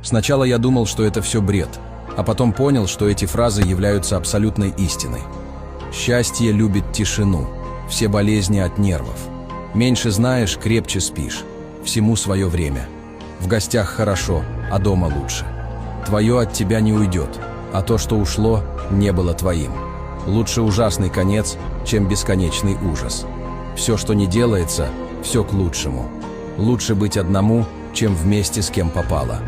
Сначала я думал, что это все бред, а потом понял, что эти фразы являются абсолютной истиной. Счастье любит тишину, все болезни от нервов. Меньше знаешь, крепче спишь. Всему свое время. В гостях хорошо, а дома лучше. Твое от тебя не уйдет, а то, что ушло, не было твоим. Лучше ужасный конец, чем бесконечный ужас. Все, что не делается, все к лучшему. Лучше быть одному, чем вместе с кем попало.